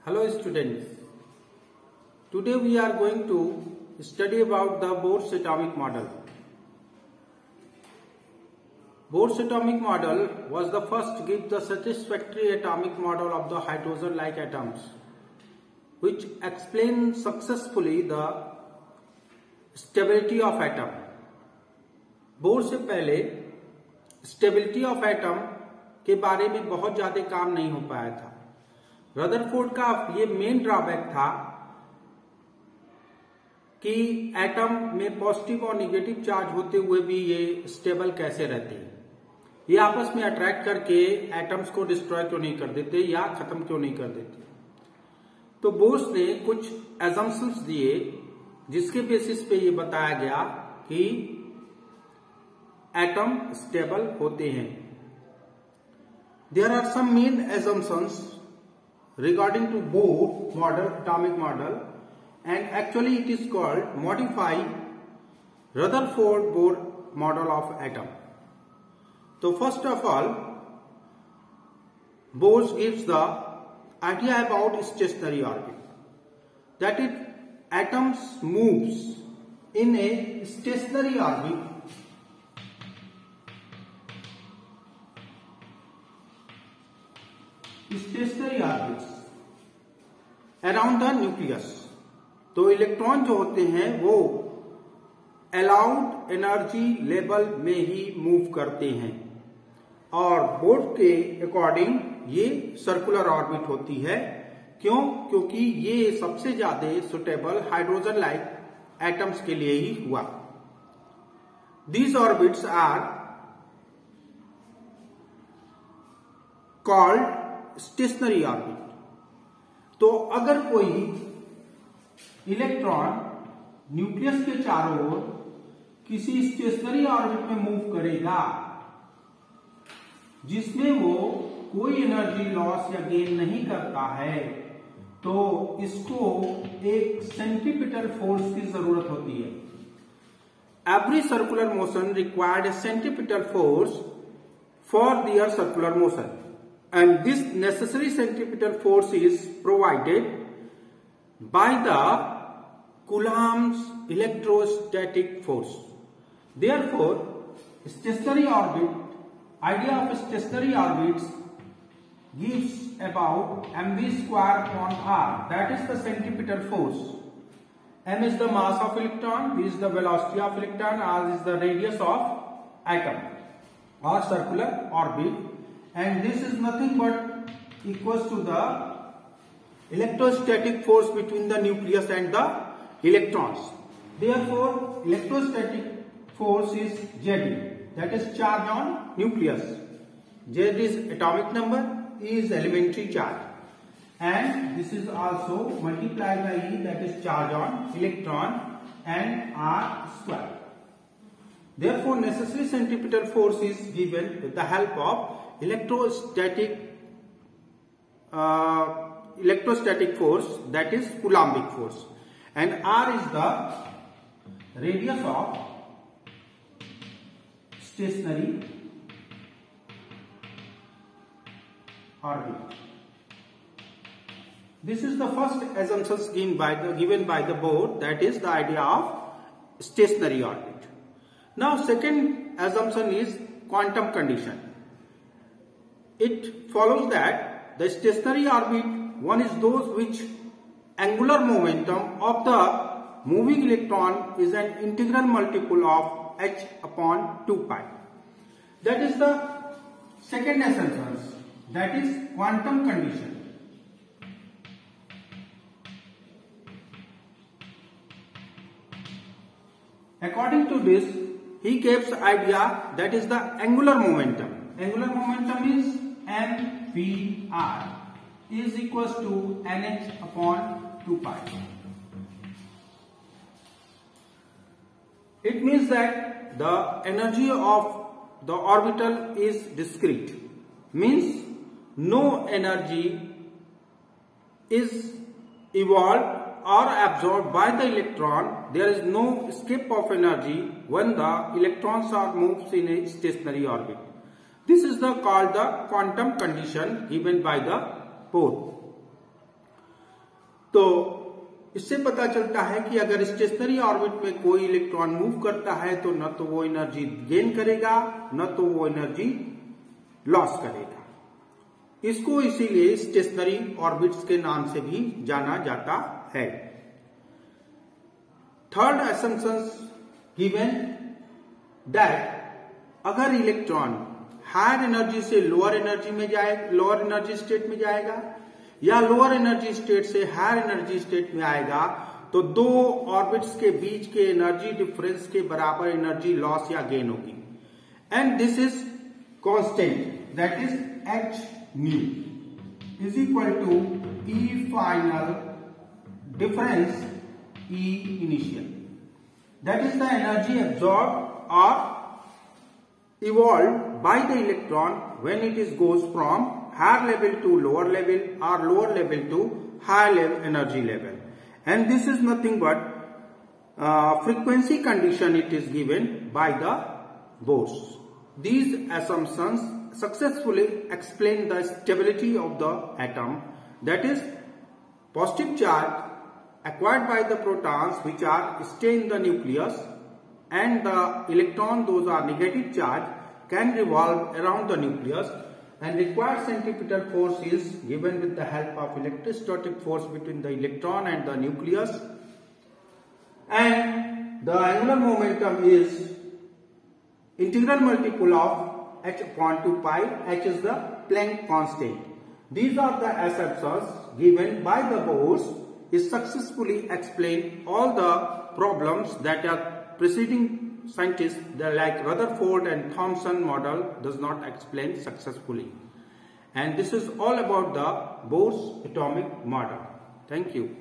Hello students, today we are going to study about the Bohr's atomic model. Bohr's atomic model was the first to give the satisfactory atomic model of the hydrogen-like atoms, which explains successfully the stability of atom. Bore से पहले stability of atom के बारे में बहुत ज्यादा काम नहीं हो पाया था। रदरफोर्ड का ये मेन ड्रॉबैक था कि एटम में पॉजिटिव और नेगेटिव चार्ज होते हुए भी ये स्टेबल कैसे रहते हैं, ये आपस में अट्रैक्ट करके एटम्स को डिस्ट्रॉय क्यों नहीं कर देते या खत्म क्यों नहीं कर देते। तो बोर्स ने कुछ एजम्पशंस दिए जिसके बेसिस पे ये बताया गया कि एटम स्टेबल होते हैं। There are some main assumptions regarding to Bohr model, atomic model, and actually it is called modified Rutherford-Bohr model of atom. So first of all, Bohr gives the idea about stationary orbit, that it atoms moves in a stationary orbit around the nucleus. तो electron जो होते हैं वो allowed energy level में ही move करते हैं और board के अकॉर्डिंग ये सर्कुलर ऑर्बिट होती है। क्यों? क्योंकि ये सबसे ज्यादा सुटेबल हाइड्रोजन लाइक एटम्स के लिए ही हुआ। These orbits are called stationary orbit. तो अगर कोई इलेक्ट्रॉन न्यूक्लियस के चारों ओर किसी स्टेशनरी ऑर्बिट में मूव करेगा जिसमें वो कोई एनर्जी लॉस या गेन नहीं करता है, तो इसको एक सेंट्रीपिटल फोर्स की जरूरत होती है। Every circular motion required A centripetal force for their circular motion, and this necessary centripetal force is provided by the Coulomb's electrostatic force. Therefore, stationary orbit, idea of stationary orbits gives about mv square upon r, that is the centripetal force. M is the mass of electron, v is the velocity of electron, r is the radius of atom or circular orbit, and this is nothing but equals to the electrostatic force between the nucleus and the electrons. Therefore, electrostatic force is Zd, that is charge on nucleus. Z is atomic number, E is elementary charge, and this is also multiplied by E, that is charge on electron, and R square. Therefore, necessary centripetal force is given with the help of electrostatic force, that is Coulombic force, and R is the radius of stationary orbit. This is the first assumption given by the Bohr, that is the idea of stationary orbit. Now second assumption is quantum condition. It follows that the stationary orbit, one is those which angular momentum of the moving electron is an integral multiple of h upon 2 pi. That is the second assumption, that is quantum condition. According to this, he gives idea, that is the angular momentum. Angular momentum is mvr is equals to nh upon 2 pi. It means that the energy of the orbital is discrete, means no energy is evolved or absorbed by the electron. There is no escape of energy when the electrons are moved in a stationary orbit. This is called the quantum condition given by the Bohr. तो इससे पता चलता है कि अगर stationery orbit में कोई electron move करता है तो न तो वो एनर्जी गेन करेगा न तो वो एनर्जी लॉस करेगा। इसको इसीलिए स्टेशनरी ऑर्बिट्स के नाम से भी जाना जाता है। थर्ड assumption given that अगर इलेक्ट्रॉन हायर एनर्जी से लोअर एनर्जी में जाए, लोअर एनर्जी स्टेट में जाएगा या लोअर एनर्जी स्टेट से हायर एनर्जी स्टेट में आएगा तो दो ऑर्बिट्स के बीच के एनर्जी डिफरेंस के बराबर एनर्जी लॉस या गेन होगी। And this is constant, that is h nu is equal to E final difference E initial. That is the energy absorbed or evolved by the electron when it is goes from higher level to lower level or lower level to higher level energy level. And this is nothing but frequency condition it is given by the Bose. These assumptions successfully explain the stability of the atom, that is positive charge acquired by the protons which are stay in the nucleus, and the electron, those are negative charge, can revolve around the nucleus, and required centripetal force is given with the help of electrostatic force between the electron and the nucleus, and the angular momentum is integral multiple of h upon 2 pi, h is the Planck constant. These are the assumptions given by the Bose is successfully explain all the problems that are preceding scientists like Rutherford and Thomson model does not explain successfully. And this is all about the Bose atomic model. Thank you.